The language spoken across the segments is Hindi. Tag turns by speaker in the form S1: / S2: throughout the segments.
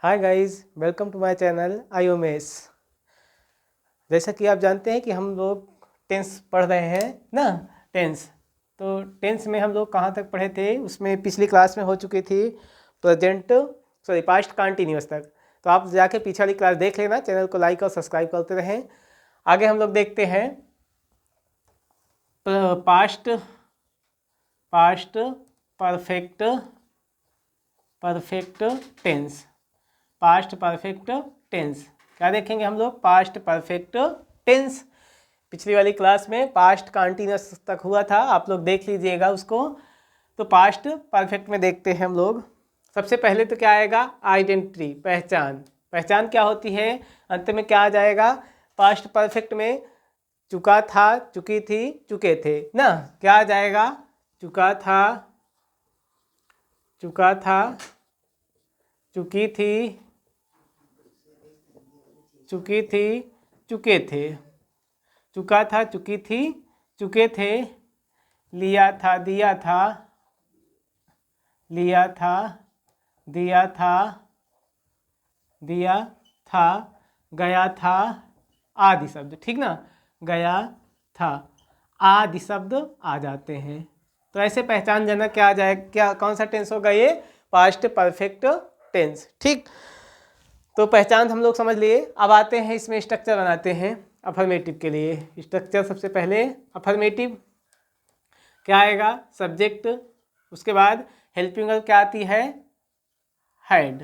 S1: Hi guys, welcome to my channel I Umesh. जैसा कि आप जानते हैं कि हम लोग टेंस पढ़ रहे हैं ना। टेंस तो टेंस में हम लोग कहाँ तक पढ़े थे, उसमें पिछली क्लास में हो चुकी थी पास्ट कंटिन्यूअस तक। तो आप जाके पीछे वाली क्लास देख लेना, चैनल को लाइक और सब्सक्राइब करते रहें। आगे हम लोग देखते हैं past perfect tense. Past perfect tense क्या देखेंगे हम लोग? Past perfect tense. पिछली वाली क्लास में पास्ट कंटिन्यूअस तक हुआ था, आप लोग देख लीजिएगा उसको। तो पास्ट परफेक्ट में देखते हैं हम लोग। सबसे पहले तो क्या आएगा? आइडेंटिटी, पहचान। पहचान क्या होती है? अंत में क्या आ जाएगा? पास्ट परफेक्ट में चुका था, चुकी थी, चुके थे ना। क्या आ जाएगा? चुका था, चुकी थी, चुकी थी, चुके थे। चुका था, चुकी थी, चुके थे। लिया था, दिया था, लिया था, दिया था, दिया था, गया था, आदि शब्द। ठीक ना, गया था, आदि शब्द आ जाते हैं। तो ऐसे पहचान जाना क्या आ जाए, क्या कौन सा टेंस होगा ये? Past perfect tense. ठीक, तो पहचान हम लोग समझ लिए। अब आते हैं इसमें स्ट्रक्चर बनाते हैं अफर्मेटिव के लिए। स्ट्रक्चर सबसे पहले अफर्मेटिव क्या आएगा? सब्जेक्ट, उसके बाद हेल्पिंग वर्ब क्या आती है? हैड।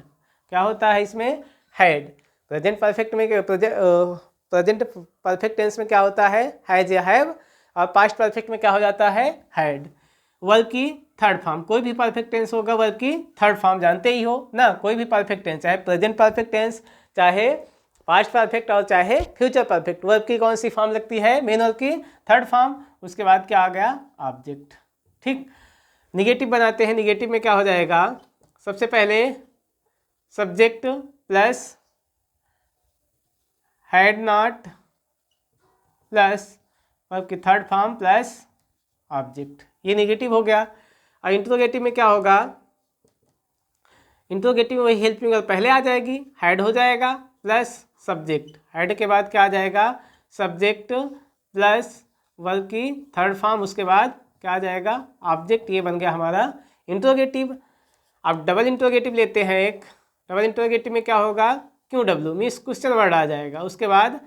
S1: क्या होता है इसमें? हैड। प्रेजेंट परफेक्ट में प्रेजेंट परफेक्ट टेंस में क्या होता है? हैज या हैव। और पास्ट परफेक्ट में क्या हो जाता है? हैड। वर्ब की थर्ड फॉर्म, कोई भी परफेक्ट टेंस होगा वर्ब की थर्ड फॉर्म जानते ही हो ना। कोई भी परफेक्ट टेंस, चाहे प्रेजेंट परफेक्ट टेंस, चाहे पास्ट परफेक्ट और चाहे फ्यूचर परफेक्ट, वर्ब की कौन सी फॉर्म लगती है? मेन वर्ब की थर्ड फॉर्म। उसके बाद क्या आ गया? ऑब्जेक्ट। ठीक, निगेटिव बनाते हैं। निगेटिव में क्या हो जाएगा? सबसे पहले subject plus had not plus verb की थर्ड फॉर्म प्लस ऑब्जेक्ट, ये निगेटिव हो गया। और इंट्रोगेटिव में क्या होगा? इंट्रोगेटिव में वही हेल्पिंग वर्ब पहले आ जाएगी, हैड हो जाएगा प्लस सब्जेक्ट। हैड के बाद क्या आ जाएगा? सब्जेक्ट प्लस वर्ब की थर्ड फॉर्म, उसके बाद क्या आ जाएगा? ऑब्जेक्ट। ये बन गया हमारा इंट्रोगेटिव। अब डबल इंट्रोगेटिव लेते हैं एक। डबल इंट्रोगेटिव में क्या होगा? क्यों डब्ल्यू मीन्स क्वेश्चन वर्ड आ जाएगा। उसके बाद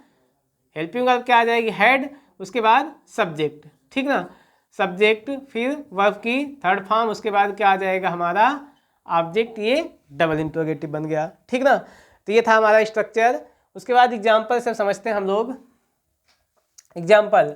S1: हेल्पिंग वर्ब क्या आ जाएगी? हैड। उसके बाद सब्जेक्ट। ठीक ना, सब्जेक्ट फिर वर्ब की थर्ड फॉर्म, उसके बाद क्या आ जाएगा हमारा? ऑब्जेक्ट। ये डबल इंट्रोगेटिव बन गया। ठीक ना, तो ये था हमारा स्ट्रक्चर। उसके बाद एग्जाम्पल से समझते हैं हम लोग। एग्जाम्पल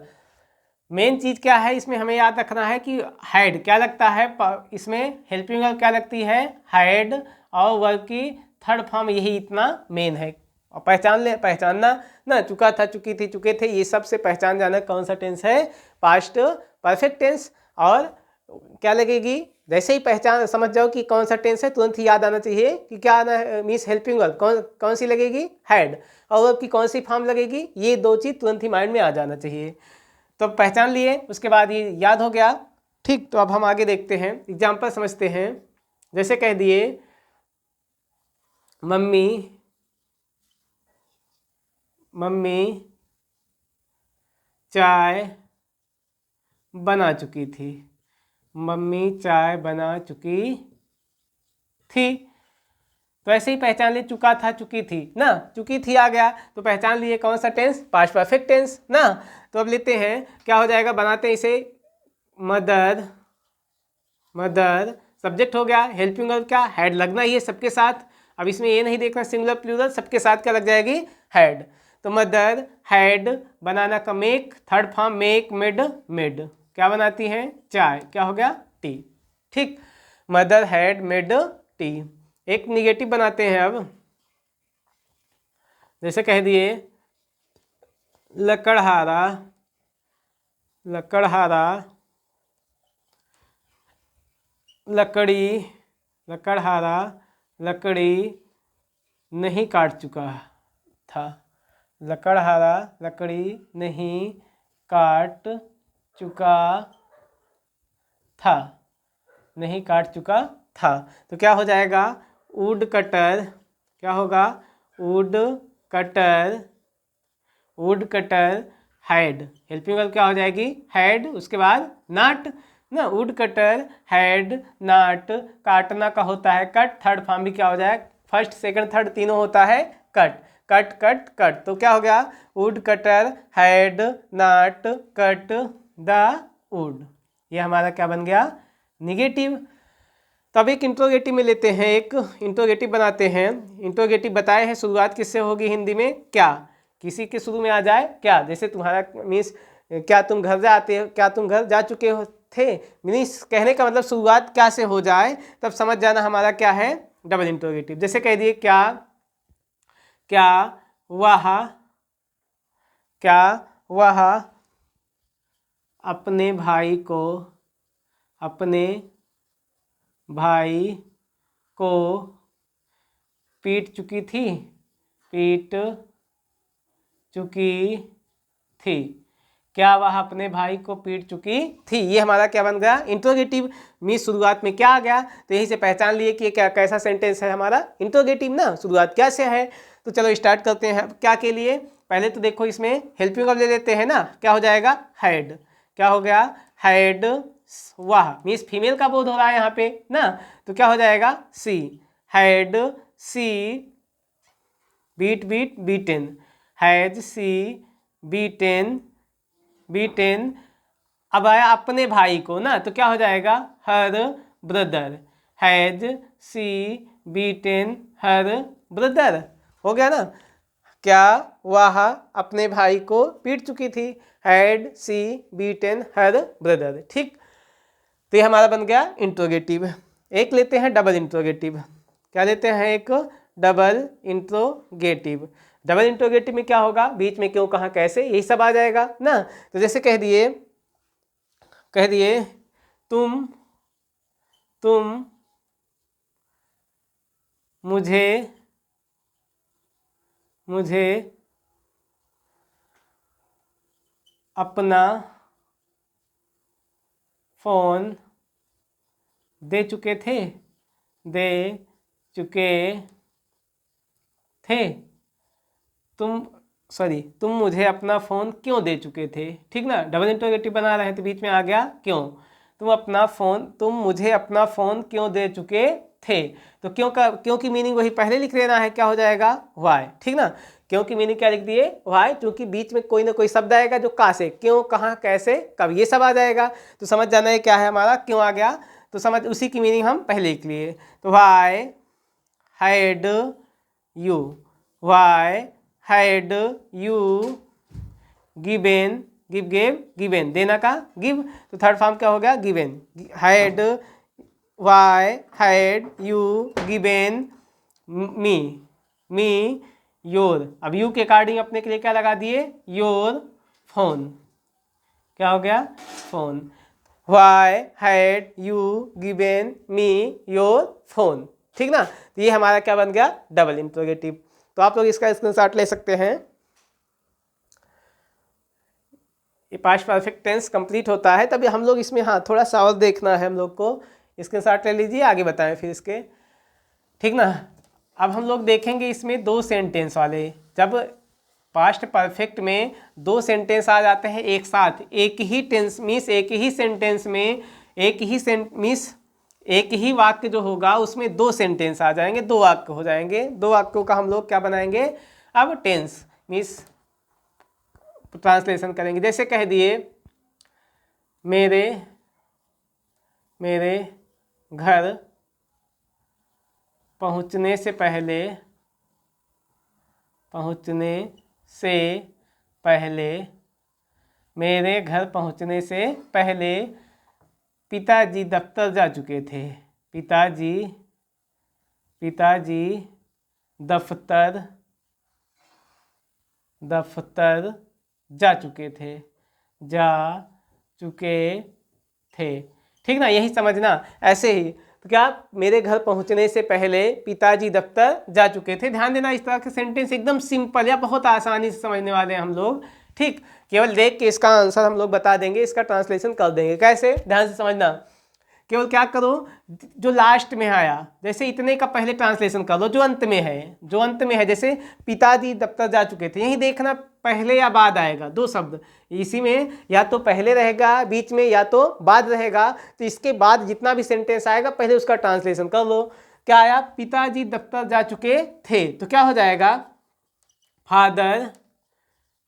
S1: मेन चीज़ क्या है इसमें हमें याद रखना है कि हैड क्या लगता है इसमें, हेल्पिंग वर्ब क्या लगती है? हैड। और वर्ब की थर्ड फॉर्म, यही इतना मेन है। और पहचानना ना, चुका था, चुकी थी, चुके थे, ये सब से पहचान जाना कौन सा टेंस है? Past perfect tense. और क्या लगेगी? जैसे ही पहचान समझ जाओ कि कौन सा टेंस है, तुरंत ही याद आना चाहिए कि क्या आना है। मीन्स हेल्पिंग वर्ब कौन सी लगेगी? हैड। और वर्ब की कौन सी फॉर्म लगेगी? ये दो चीज़ तुरंत ही माइंड में आ जाना चाहिए। तो पहचान लिए, उसके बाद ये याद हो गया। ठीक, तो अब हम आगे देखते हैं, एग्जाम्पल समझते हैं। जैसे कह दिए मम्मी चाय बना चुकी थी। मम्मी चाय बना चुकी थी। तो ऐसे ही पहचान लिए, चुका था, चुकी थी ना, चुकी थी आ गया तो पहचान लिए कौन सा टेंस? पास्ट परफेक्ट टेंस ना। तो अब लेते हैं, क्या हो जाएगा? बनाते हैं इसे। मदर सब्जेक्ट हो गया, हेल्पिंग वर्ब क्या? हैड लगना ही है सबके साथ। अब इसमें ये नहीं देखना सिंगुलर प्लूरल, सबके साथ क्या लग जाएगी? हैड। तो मदर हैड, बनाना का make, third form make, made क्या बनाती हैं? चाय। क्या हो गया? टी। ठीक, मदर हैड मेड टी। एक निगेटिव बनाते हैं अब। जैसे कह दिए लकड़हारा लकड़हारा लकड़ी नहीं काट चुका था। लकड़हारा लकड़ी नहीं काट चुका था। नहीं काट चुका था। तो क्या हो जाएगा? वुड कटर क्या होगा, would cutter had, helping verb क्या हो जाएगी, हैड, उसके बाद नॉट ना, वुड कटर हैड नॉट, काटना का होता है कट, थर्ड फॉर्म भी क्या हो जाए, फर्स्ट सेकंड थर्ड तीनों होता है कट, कट कट कट, तो क्या हो गया, would cutter had not cut the wood, ये हमारा क्या बन गया, निगेटिव। तो अब एक इंट्रोगेटिव में लेते हैं, एक इंट्रोगेटिव बनाते हैं। इंट्रोगेटिव बताए हैं शुरुआत किससे होगी हिंदी में, क्या, किसी के शुरू में आ जाए क्या, जैसे तुम्हारा मीन्स क्या तुम घर जाते हो, क्या तुम घर जा चुके हो थे, मीन्स कहने का मतलब शुरुआत क्या से हो जाए, तब समझ जाना हमारा क्या है, डबल इंट्रोगेटिव। जैसे कह दिए क्या, क्या वह अपने भाई को पीट चुकी थी, क्या वह अपने भाई को पीट चुकी थी, ये हमारा क्या बन गया, इंट्रोगेटिव। मीन्स शुरुआत में क्या आ गया, तो यहीं से पहचान लिए कि ये क्या कैसा सेंटेंस है हमारा, इंट्रोगेटिव ना, शुरुआत क्या से है। तो चलो स्टार्ट करते हैं। क्या के लिए, पहले तो देखो इसमें हेल्पिंग वर्ब ले लेते हैं ना, क्या हो जाएगा, हैड, क्या हो गया, हैड वाह, मीन्स फीमेल का बोध हो रहा है यहाँ पे ना, तो क्या हो जाएगा, see, had see beaten, has C beaten, अब आया अपने भाई को ना, तो क्या हो जाएगा, her brother, has C beaten her brother, हो गया ना, क्या वह अपने भाई को पीट चुकी थी, had she beaten her brother, ठीक। तो ये हमारा बन गया इंट्रोगेटिव। एक लेते हैं डबल इंट्रोगेटिव, क्या लेते हैं, एक डबल इंट्रोगेटिव। डबल इंट्रोगेटिव में क्या होगा, बीच में क्यों कहाँ कैसे यही सब आ जाएगा ना। तो जैसे कह दिए तुम मुझे अपना फोन दे चुके थे, तुम मुझे अपना फ़ोन क्यों दे चुके थे, ठीक ना। डबल इंट्रोगेटिव बना रहे हैं तो बीच में आ गया क्यों, तुम मुझे अपना फ़ोन क्यों दे चुके थे, तो क्यों की मीनिंग वही पहले लिख लेना है, क्या हो जाएगा, वाई, ठीक ना। क्यों की मीनिंग क्या लिख दिए, वाई, क्योंकि बीच में कोई ना कोई शब्द आएगा जो का से, क्यों, कहाँ, कैसे, कब, ये सब आ जाएगा, तो समझ जाना है क्या है हमारा, क्यों आ गया, तो समझ उसी की मीनिंग हम पहले लिख लिए। तो वाई हैड यू गिवन, देना का गिव, तो थर्ड फॉर्म क्या हो गया, given, why had you given me your, अब यू के अकॉर्डिंग अपने के लिए क्या लगा दिए, योर फोन, क्या हो गया, phone, why had you given me your phone, ठीक ना। तो ये हमारा क्या बन गया, डबल इंट्रोगेटिव। तो आप लोग इसका स्क्रीनशॉट ले सकते हैं। ये पास्ट परफेक्ट टेंस कंप्लीट होता है, तभी हम लोग इसमें हाँ थोड़ा सा और देखना है हम लोग को, स्क्रीनशॉट ले लीजिए, आगे बताएं फिर इसके, ठीक ना। अब हम लोग देखेंगे इसमें दो सेंटेंस वाले, जब पास्ट परफेक्ट में दो सेंटेंस आ जाते हैं एक साथ, एक ही टेंस मीन्स एक ही सेंटेंस में एक ही वाक्य जो होगा उसमें दो सेंटेंस आ जाएंगे, दो वाक्य हो जाएंगे, दो वाक्यों का हम लोग क्या बनाएंगे, अब टेंस मीन्स ट्रांसलेशन करेंगे। जैसे कह दिए मेरे घर पहुंचने से पहले पिताजी दफ्तर जा चुके थे, पिताजी दफ्तर जा चुके थे, ठीक ना, यही समझना। ऐसे ही तो क्या, मेरे घर पहुंचने से पहले पिताजी दफ्तर जा चुके थे, ध्यान देना, इस तरह के सेंटेंस एकदम सिंपल या बहुत आसानी से समझने वाले हैं हम लोग, ठीक। केवल देख के इसका आंसर हम लोग बता देंगे, इसका ट्रांसलेशन कर देंगे, कैसे, ध्यान से समझना। केवल क्या करो, जो लास्ट में आया, जैसे इतने का पहले ट्रांसलेशन कर लो जो अंत में है, जो अंत में है, जैसे पिताजी दफ्तर जा चुके थे, यही देखना पहले या बाद आएगा, दो शब्द इसी में, या तो पहले रहेगा बीच में या तो बाद रहेगा। तो इसके बाद जितना भी सेंटेंस आएगा पहले उसका ट्रांसलेशन कर लो। क्या आया, पिताजी दफ्तर जा चुके थे, तो क्या हो जाएगा,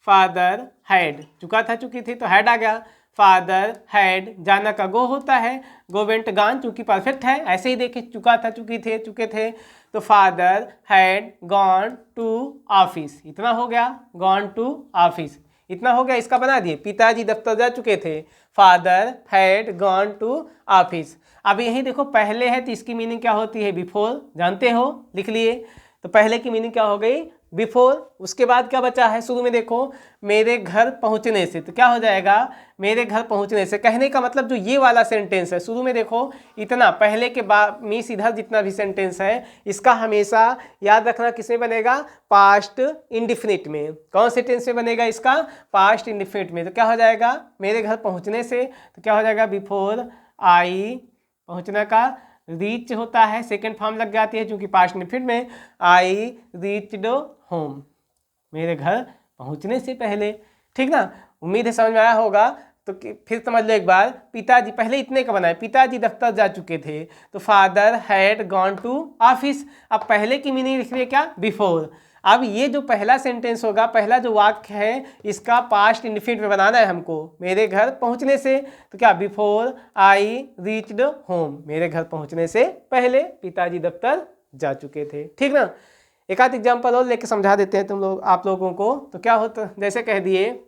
S1: फादर हैड, चुका था चुकी थी तो हैड आ गया। फादर हैड, जाना का गो होता है, गो वेंट गान, चूंकि परफेक्ट है, ऐसे ही देखे चुका था चुकी थे चुके थे, तो father had gone to office, इतना हो गया, गॉन टू ऑफिस इतना हो गया, इसका बना दिए, पिताजी दफ्तर जा चुके थे, father had gone to office. अब यही देखो पहले है तो इसकी मीनिंग क्या होती है, बिफोर, जानते हो, लिख लिए। तो पहले की मीनिंग क्या हो गई, बिफोर। उसके बाद क्या बचा है, शुरू में देखो, मेरे घर पहुंचने से, तो क्या हो जाएगा, मेरे घर पहुंचने से। कहने का मतलब जो ये वाला सेंटेंस है, शुरू में देखो इतना, पहले के बाद मीस इधर जितना भी सेंटेंस है इसका हमेशा याद रखना किसमें बनेगा, पास्ट इंडिफिनिट में। कौन से टेंस में बनेगा इसका, पास्ट इंडिफिनिट में। तो क्या हो जाएगा, मेरे घर पहुंचने से, तो क्या हो जाएगा, बिफोर आई, पहुंचने का रीच होता है, सेकेंड फॉर्म लग जाती है क्योंकि पास्ट इंडिफिनिट में, आई रीच्ड होम, मेरे घर पहुंचने से पहले। ठीक ना, उम्मीद है समझ में आया होगा। तो फिर समझ लो एक बार, पिताजी, पहले इतने का बनाए, पिताजी दफ्तर जा चुके थे, तो father had gone to office. अब पहले की मीनिंग लिख रही है क्या, बिफोर। अब ये जो पहला सेंटेंस होगा, पहला जो वाक्य है, इसका पास्ट इंडिफिनिट में बनाना है हमको, मेरे घर पहुंचने से, तो क्या, बिफोर आई रीच्ड होम, मेरे घर पहुंचने से पहले पिताजी दफ्तर जा चुके थे। ठीक ना, एक आध एग्जाम्पल और लेके समझा देते हैं तुम लोग, आप लोगों को। तो क्या होता, जैसे कह दिए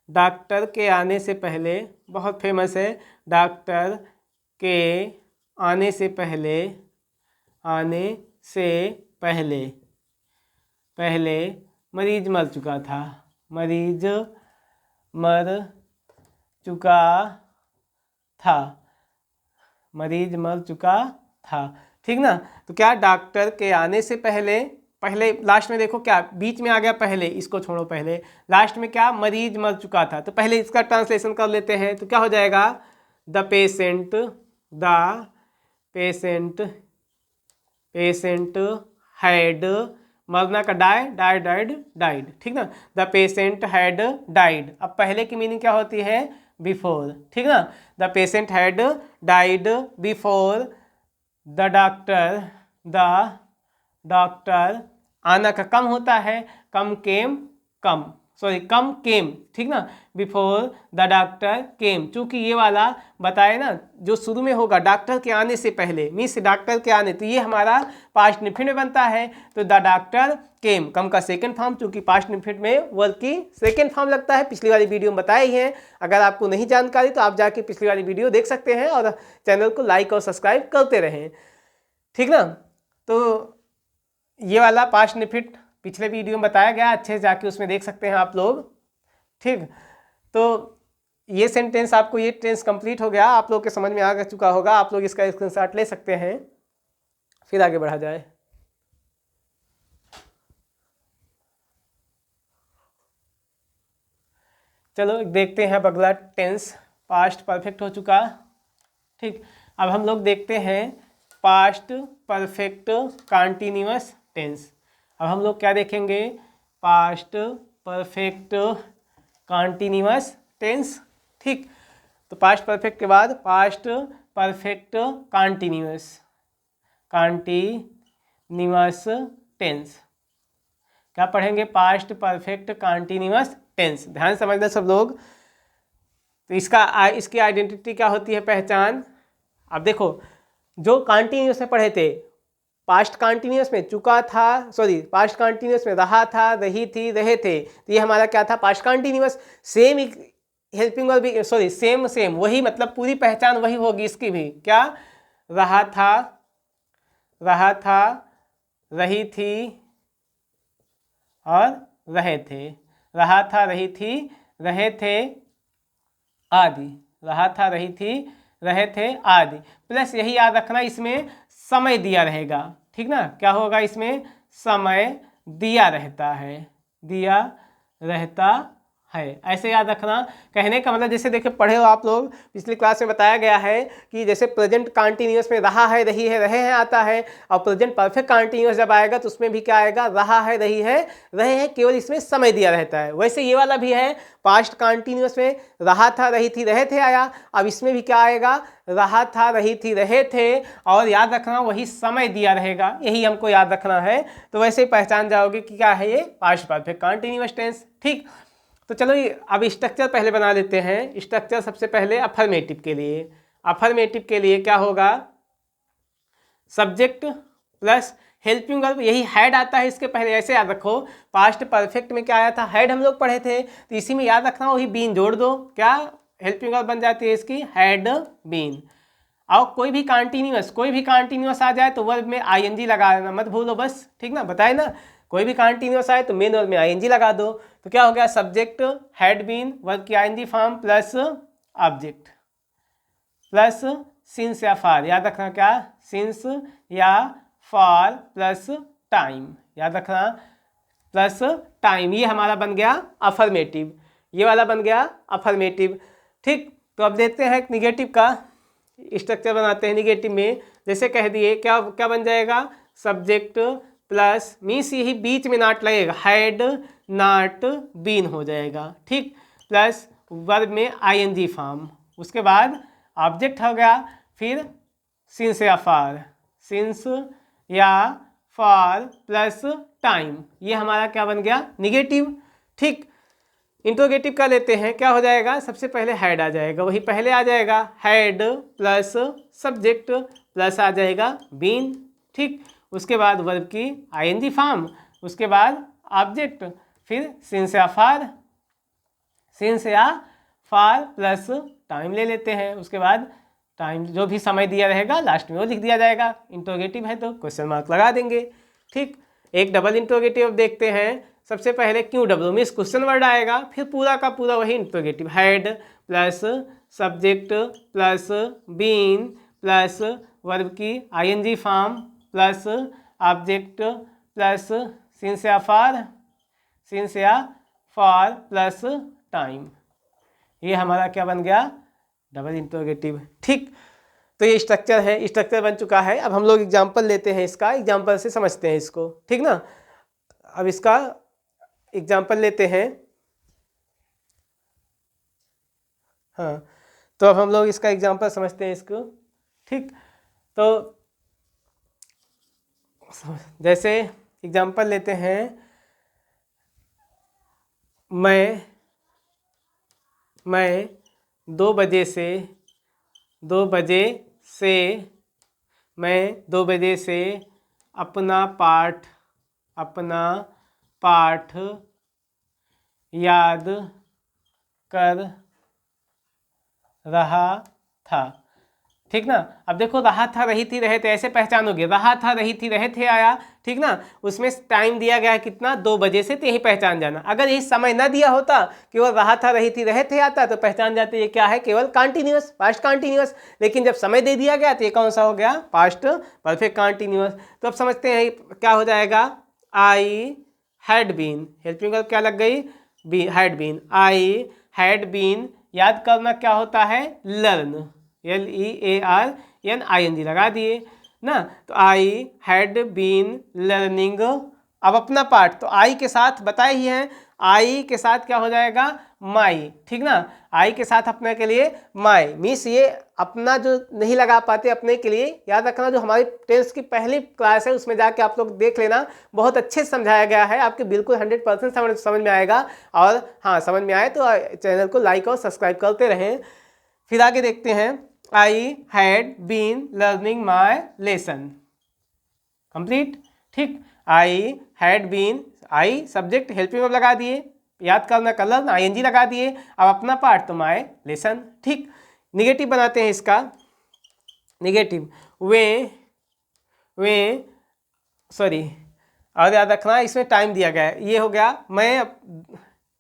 S1: डॉक्टर के आने से पहले, बहुत फेमस है, डॉक्टर के आने से पहले मरीज मर चुका था, मरीज मर चुका था। ठीक ना, तो क्या, डॉक्टर के आने से पहले, लास्ट में देखो क्या बीच में आ गया, पहले इसको छोड़ो, पहले लास्ट में क्या, मरीज मर चुका था। तो पहले इसका ट्रांसलेशन कर लेते हैं, तो क्या हो जाएगा, द पेशेंट हैड, मरना का डाइड। ठीक ना, द पेशेंट हैड डाइड। अब पहले की मीनिंग क्या होती है, बिफोर। ठीक ना, the patient had died before the doctor, आना का कम होता है, कम केम, ठीक ना, बिफोर द डॉक्टर केम। चूंकि ये वाला बताए ना, जो शुरू में होगा डॉक्टर के आने से पहले, मीन्स डॉक्टर के आने, तो ये हमारा पास्ट इंडिफिनिट में बनता है। तो द डॉक्टर केम, कम का सेकंड फॉर्म, चूंकि पास्ट इंडिफिनिट में वर्ब की सेकंड फॉर्म लगता है, पिछली वाली वीडियो में बताए ही हैं। अगर आपको नहीं जानकारी तो आप जाके पिछली वाली वीडियो देख सकते हैं, और चैनल को लाइक और सब्सक्राइब करते रहें। ठीक ना, तो ये वाला पास्ट इंडिफिनिट पिछले वीडियो में बताया गया, अच्छे से जाके उसमें देख सकते हैं आप लोग। ठीक, तो ये सेंटेंस आपको, ये टेंस कंप्लीट हो गया, आप लोग के समझ में आ चुका होगा। आप लोग इसका स्क्रीनशॉट ले सकते हैं, फिर आगे बढ़ा जाए। चलो देखते हैं, अगला टेंस पास्ट परफेक्ट हो चुका। ठीक, अब हम लोग देखते हैं पास्ट परफेक्ट कंटीन्यूअस टेंस। अब हम लोग क्या देखेंगे, पास्ट परफेक्ट कंटीन्यूअस टेंस। ठीक, तो पास्ट परफेक्ट के बाद पास्ट परफेक्ट कंटीन्यूअस टेंस। क्या पढ़ेंगे, पास्ट परफेक्ट कंटीन्यूअस टेंस। ध्यान समझना सब लोग। तो इसकी आइडेंटिटी क्या होती है, पहचान। अब देखो, जो कंटीन्यूअस में पढ़े थे, पास्ट कंटीन्यूअस में चुका था, पास्ट कंटीन्यूअस में रहा था, रही थी, रहे थे, तो ये हमारा क्या था, past continuous. Same helping verb भी, सेम वही, मतलब पूरी पहचान वही होगी इसकी भी। क्या, रहा था, रही थी और रहे थे, रहा था, रही थी, रहे थे आदि, रहा था, रही थी, रहे थे आदि। प्लस यही याद रखना, इसमें समय दिया रहेगा। ठीक ना, क्या होगा, इसमें समय दिया रहता है, दिया रहता है, ऐसे याद रखना। कहने का मतलब जैसे देखिए पढ़े हो आप लोग, पिछली क्लास में बताया गया है कि जैसे प्रेजेंट कंटिन्यूअस में रहा है, रही है, रहे हैं आता है, और प्रेजेंट परफेक्ट कंटिन्यूअस जब आएगा तो उसमें भी क्या आएगा, रहा है, रही है, रहे हैं, केवल इसमें समय दिया रहता है। वैसे ये वाला भी है, पास्ट कंटिन्यूअस में रहा था, रही थी, रहे थे आया, अब इसमें भी क्या आएगा, रहा था, रही थी, रहे थे, और याद रखना वही समय दिया रहेगा, यही हमको याद रखना है। तो वैसे ही पहचान जाओगे कि क्या है ये, पास्ट परफेक्ट कंटिन्यूअस टेंस। ठीक, तो चलो अब स्ट्रक्चर पहले बना लेते हैं। स्ट्रक्चर सबसे पहले अफर्मेटिव के लिए, अफर्मेटिव के लिए क्या होगा, सब्जेक्ट प्लस हेल्पिंग वर्ब, यही हैड आता है इसके पहले, ऐसे याद रखो। पास्ट परफेक्ट में क्या आया था, हैड हम लोग पढ़े थे, तो इसी में याद रखना वही बीन जोड़ दो, क्या हेल्पिंग वर्ब बन जाती है इसकी, हैड बीन। और कोई भी कंटिन्यूअस आ जाए तो वर्ब में आईएनजी लगा देना, मत भूलो बस, ठीक ना, बताए ना, कोई भी कंटिन्यूअस आए तो मेन वर्ब में आईएनजी लगा दो। तो क्या हो गया, सब्जेक्ट हैड बीन, वर्ब की ING form plus object plus since या फॉर, याद रखना क्या, सिंस या फॉर प्लस टाइम, याद रखना प्लस टाइम, ये हमारा बन गया अफर्मेटिव, ये वाला बन गया अफर्मेटिव। ठीक, तो अब देखते हैं निगेटिव का स्ट्रक्चर बनाते हैं। निगेटिव में जैसे कह दिए क्या क्या बन जाएगा, सब्जेक्ट प्लस मीन्स यही बीच में नॉट लगेगा, हैड नॉट बीन हो जाएगा। ठीक, प्लस वर्ब में आईएनजी फॉर्म, उसके बाद ऑब्जेक्ट हो गया, फिर सिंस या फॉर, सिंस या फॉर प्लस टाइम, ये हमारा क्या बन गया, निगेटिव। ठीक, इंट्रोगेटिव का लेते हैं, क्या हो जाएगा, सबसे पहले हैड आ जाएगा, वही पहले आ जाएगा, हैड प्लस सब्जेक्ट प्लस आ जाएगा बीन। ठीक, उसके बाद वर्ब की आईएनजी फॉर्म, उसके बाद ऑब्जेक्ट, फिर सिंस या फॉर प्लस टाइम ले लेते हैं, उसके बाद टाइम जो भी समय दिया रहेगा लास्ट में वो लिख दिया जाएगा। इंट्रोगेटिव है तो क्वेश्चन मार्क लगा देंगे। ठीक, एक डबल इंट्रोगेटिव देखते हैं। सबसे पहले क्यों डब्ल्यू मीन्स क्वेश्चन वर्ड आएगा, फिर पूरा का पूरा वही interrogative, had plus subject plus been plus verb की ING form plus object plus since या फॉर प्लस टाइम, ये हमारा क्या बन गया, डबल इंट्रोगेटिव। ठीक, तो ये स्ट्रक्चर है, स्ट्रक्चर बन चुका है। अब हम लोग एग्जांपल लेते हैं, इसका एग्जांपल से समझते हैं इसको, ठीक ना। अब इसका एग्जांपल लेते हैं, हाँ, तो अब हम लोग इसका एग्जांपल समझते हैं इसको। ठीक, तो जैसे एग्जांपल लेते हैं, मैं 2 बजे से अपना पाठ याद कर रहा था। ठीक ना, अब देखो रहा था, रही थी, रहे थे, ऐसे पहचानोगे, रहा था, रही थी, रहे थे आया, ठीक ना, उसमें टाइम दिया गया है कितना, 2 बजे से, तो यही पहचान जाना। अगर यही समय ना दिया होता, केवल रहा था, रही थी, रहे थे आता, तो पहचान जाते ये क्या है, केवल कंटिन्यूअस, पास्ट कंटिन्यूअस। लेकिन जब समय दे दिया गया तो ये कौन सा हो गया, पास्ट परफेक्ट कंटिन्यूअस। तो अब समझते हैं क्या हो जाएगा, I had been, helping verb क्या लग गई, had been, I had been, याद करना क्या होता है, लर्न, LEARN ING लगा दिए ना, तो आई हैड बीन लर्निंग। अब अपना पार्ट, तो आई के साथ बताए ही हैं, आई के साथ क्या हो जाएगा, माई, ठीक ना, आई के साथ अपने के लिए माई, मीन्स ये अपना जो नहीं लगा पाते अपने के लिए, याद रखना जो हमारी टेंस की पहली क्लास है उसमें जाके आप लोग देख लेना, बहुत अच्छे से समझाया गया है, आपके बिल्कुल 100% समझ में आएगा। और हाँ, समझ में आए तो चैनल को लाइक और सब्सक्राइब करते रहें। फिर आगे देखते हैं, I had been learning my lesson, complete. ठीक, I had been, I subject, helping verb लगा दिए, याद करना का लर्न, ING लगा दिए, अब अपना पार्ट तो माई लेसन। ठीक, निगेटिव बनाते हैं इसका, निगेटिव सॉरी, और याद रखना इसमें टाइम दिया गया है, ये हो गया,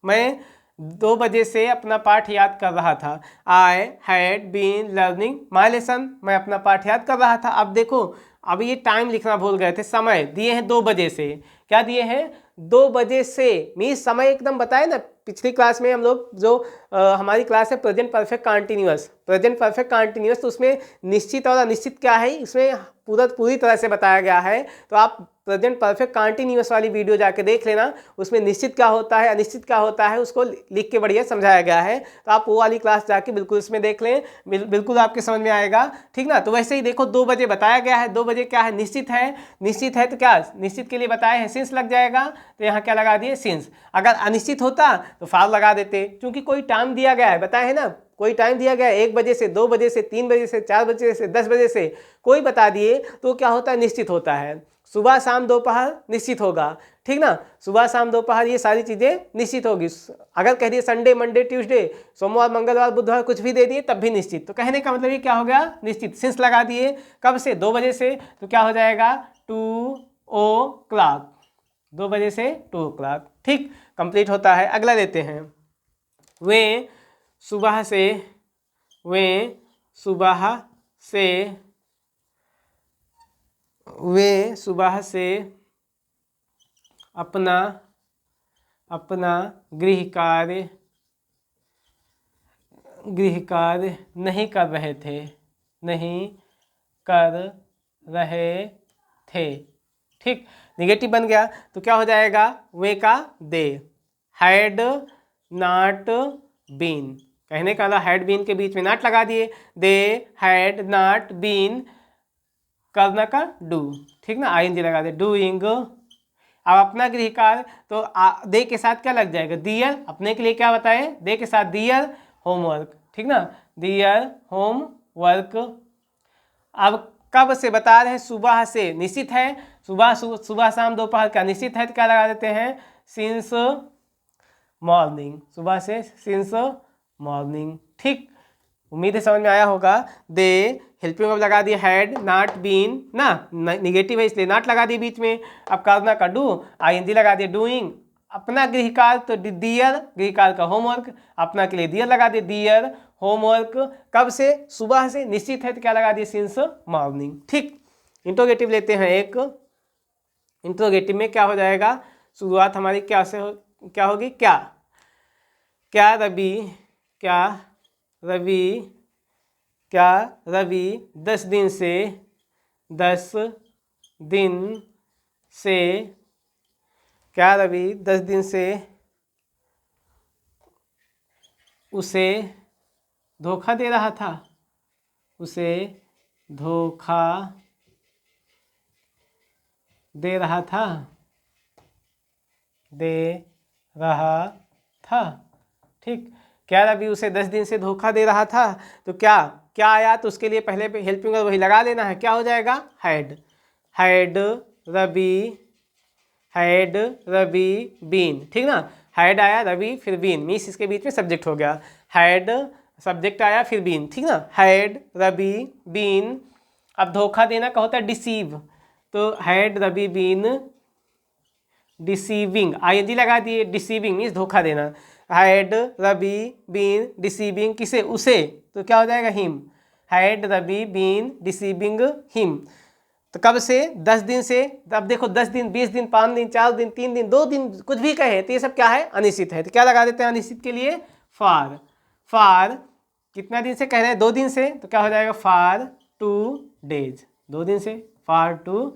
S1: मैं 2 बजे से अपना पाठ याद कर रहा था, I had been learning my lesson, मैं अपना पाठ याद कर रहा था। अब देखो, अब ये टाइम लिखना भूल गए थे, समय दिए हैं 2 बजे से, क्या दिए हैं 2 बजे से, मीन्स समय एकदम बताए ना पिछली क्लास में हम लोग जो हमारी क्लास है present perfect continuous, present perfect continuous, तो उसमें निश्चित और अनिश्चित क्या है इसमें पूरी तरह से बताया गया है। तो आप प्रेजेंट परफेक्ट कंटिन्यूअस वाली वीडियो जाके देख लेना, उसमें निश्चित क्या होता है अनिश्चित क्या होता है उसको लिख के बढ़िया समझाया गया है। तो आप वो वाली क्लास जाके बिल्कुल इसमें देख लें, बिल्कुल आपके समझ में आएगा, ठीक ना। तो वैसे ही देखो 2 बजे बताया गया है, 2 बजे क्या है निश्चित है, निश्चित है तो क्या निश्चित के लिए बताए हैं सिंस लग जाएगा, तो यहाँ क्या लगा दिए सिंस। अगर अनिश्चित होता तो फार लगा देते, क्योंकि कोई टाइम दिया गया है, बताया है ना कोई टाइम दिया गया है 1 बजे से 2 बजे से 3 बजे से 4 बजे से 10 बजे से कोई बता दिए तो क्या होता है निश्चित होता है। सुबह शाम दोपहर निश्चित होगा, ठीक ना, सुबह शाम दोपहर ये सारी चीज़ें निश्चित होगी। अगर कह दिए संडे मंडे ट्यूसडे सोमवार मंगलवार बुधवार कुछ भी दे दिए तब भी निश्चित, तो कहने का मतलब ये क्या हो गया निश्चित। सिंस लगा दिए कब से 2 बजे से, तो क्या हो जाएगा 2 o'clock, 2 बजे से 2 o'clock, ठीक कंप्लीट होता है। अगला लेते हैं वे सुबह से, वे सुबह से, वे सुबह से अपना गृह कार्य नहीं कर रहे थे, नहीं कर रहे थे, ठीक निगेटिव बन गया तो क्या हो जाएगा वे का दे, हैड नॉट बीन, कहने का ना हैड बीन के बीच में नॉट लगा दिए, दे हैड नॉट बीन, करना का डू, ठीक ना आईएनजी लगा दे डूइंग। अब अपना गृह कार्य तो दे के साथ क्या लग जाएगा दियर, अपने के लिए क्या बताए दे के साथ दियर होमवर्क, ठीक ना दियर होमवर्क। अब कब से बता रहे हैं सुबह से, निश्चित है सुबह शाम दोपहर का निश्चित है तो क्या लगा देते हैं सिंस मॉर्निंग, सुबह से सिंस मॉर्निंग, ठीक उम्मीद है समझ में आया होगा। दे हेल्पिंग वर्ब लगा दिया हैड नॉट बीन ना, निगेटिव है इसलिए नॉट लगा दिए बीच में। अब करना का डू आईएनजी लगा दिया डूइंग, अपना गृह कार्य तो दियर गृह कार्य का होमवर्क, अपना के लिए दियर लगा दिए दियर होमवर्क, कब से सुबह से, निश्चित है तो क्या लगा दिए सिंस मॉर्निंग, ठीक। इंट्रोगेटिव लेते हैं एक, इंट्रोगेटिव में क्या हो जाएगा शुरुआत हमारी क्या से क्या होगी क्या रवि 10 दिन से क्या रवि 10 दिन से उसे धोखा दे रहा था, उसे धोखा दे रहा था, ठीक क्या रवि उसे 10 दिन से धोखा दे रहा था, तो क्या आया तो उसके लिए पहले पे हेल्पिंग वर्ब वही लगा लेना है, क्या हो जाएगा हैड रवि बीन, ठीक ना हैड आया रवि फिर बीन मीन्स इसके बीच में सब्जेक्ट हो गया, हैड सब्जेक्ट आया फिर बीन, ठीक ना हैड रवि बीन। अब धोखा देना का होता है डिसीव, तो had Ravi been deceiving ING लगा दिए, डिसीविंग मीन्स धोखा देना, हैड रवि बीन डिसीविंग किसे उसे, तो क्या हो जाएगा him, had Ravi been deceiving him. तो कब से 10 दिन से, अब देखो 10 दिन 20 दिन 5 दिन 4 दिन 3 दिन 2 दिन कुछ भी कहे तो ये सब क्या है अनिश्चित है, तो क्या लगा देते हैं अनिश्चित के लिए फार कितना दिन से कह रहे हैं 2 दिन से, तो क्या हो जाएगा फार 2 days, 2 दिन से फार 2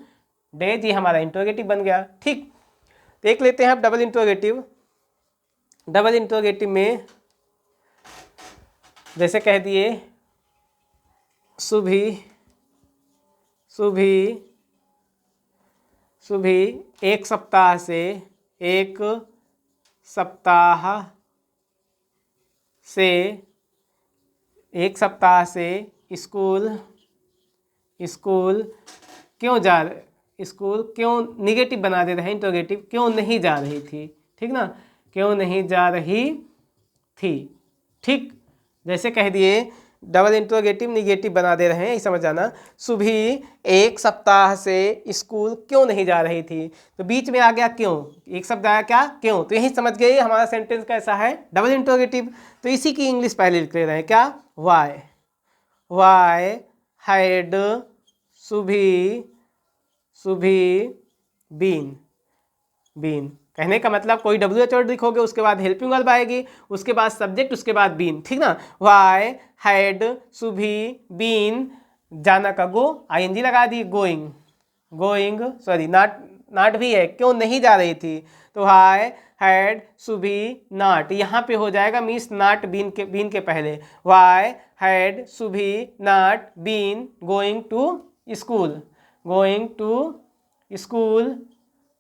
S1: days, ये हमारा इंट्रोगेटिव बन गया, ठीक। देख लेते हैं अब डबल इंट्रोगेटिव में जैसे कह दिए सुभी एक सप्ताह से स्कूल क्यों निगेटिव बना दे रहे हैं इंट्रोगेटिव, क्यों नहीं जा रही थी, ठीक ना क्यों नहीं जा रही थी, ठीक जैसे कह दिए डबल इंट्रोगेटिव निगेटिव बना दे रहे हैं, ये समझ जाना। सुभी एक सप्ताह से स्कूल क्यों नहीं जा रही थी, तो बीच में आ गया क्यों, एक शब्द आया क्या क्यों, तो यही समझ गए हमारा सेंटेंस कैसा है डबल इंट्रोगेटिव। तो इसी की इंग्लिश पहले लिख ले रहे हैं क्या why had Subhi been been. कहने का मतलब कोई WH वर्ड लिखोगे, उसके बाद हेल्पिंग वर्ब आएगी, उसके बाद सब्जेक्ट, उसके बाद बीन, ठीक ना। वाई हैड सुभी बीन, जाना का गो, ING लगा दी, गोइंग, गोइंग सॉरी नॉट भी है, क्यों नहीं जा रही थी, तो वाई हैड सुभी नॉट, यहाँ पे हो जाएगा मीन्स नॉट बीन के पहले, why had Subhi not been going to school, going to school,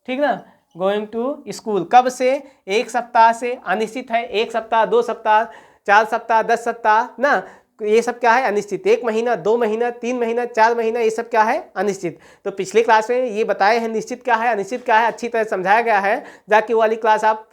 S1: ठीक ना, गोइंग टू स्कूल। कब से, 1 सप्ताह से, अनिश्चित है, 1 सप्ताह, 2 सप्ताह, 4 सप्ताह, 10 सप्ताह ना, ये सब क्या है अनिश्चित, 1 महीना, 2 महीना, 3 महीना, 4 महीना, ये सब क्या है अनिश्चित। तो पिछली क्लास में ये बताए हैं निश्चित क्या है अनिश्चित क्या है, अच्छी तरह समझाया गया है, जाके वो वाली क्लास आप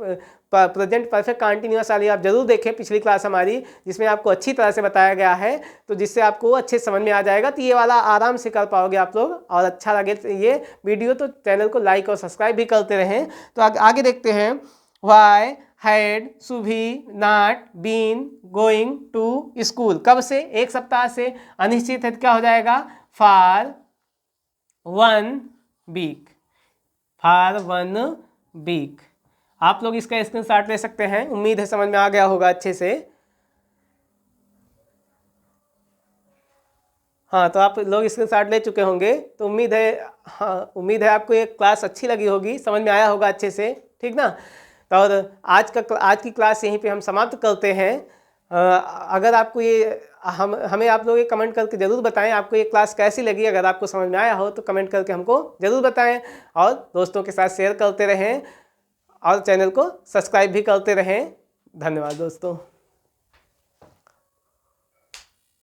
S1: प्रेजेंट परफेक्ट कंटिन्यूअस वाली आप जरूर देखें, पिछली क्लास हमारी, जिसमें आपको अच्छी तरह से बताया गया है, तो जिससे आपको अच्छे समझ में आ जाएगा, तो ये वाला आराम से कर पाओगे आप लोग। और अच्छा लगे तो ये वीडियो तो चैनल को लाइक और सब्सक्राइब भी करते रहें। तो आगे देखते हैं, why had Subhi not been going to school, कब से, 1 सप्ताह से, अनिश्चित है तो क्या हो जाएगा, फॉर 1 वीक, फॉर 1 वीक। आप लोग इसका स्क्रीनशॉट ले सकते हैं, उम्मीद है समझ में आ गया होगा अच्छे से। हाँ, तो आप लोग स्क्रीनशॉट ले चुके होंगे, तो उम्मीद है, हाँ उम्मीद है आपको ये क्लास अच्छी लगी होगी, समझ में आया होगा अच्छे से, ठीक ना। तो और आज की क्लास यहीं पे हम समाप्त करते हैं। अगर आपको ये हमें आप लोग ये कमेंट करके ज़रूर बताएं आपको ये क्लास कैसी लगी, अगर आपको समझ में आया हो तो कमेंट करके हमको ज़रूर बताएं, और दोस्तों के साथ शेयर करते रहें, और चैनल को सब्सक्राइब भी करते रहें। धन्यवाद दोस्तों।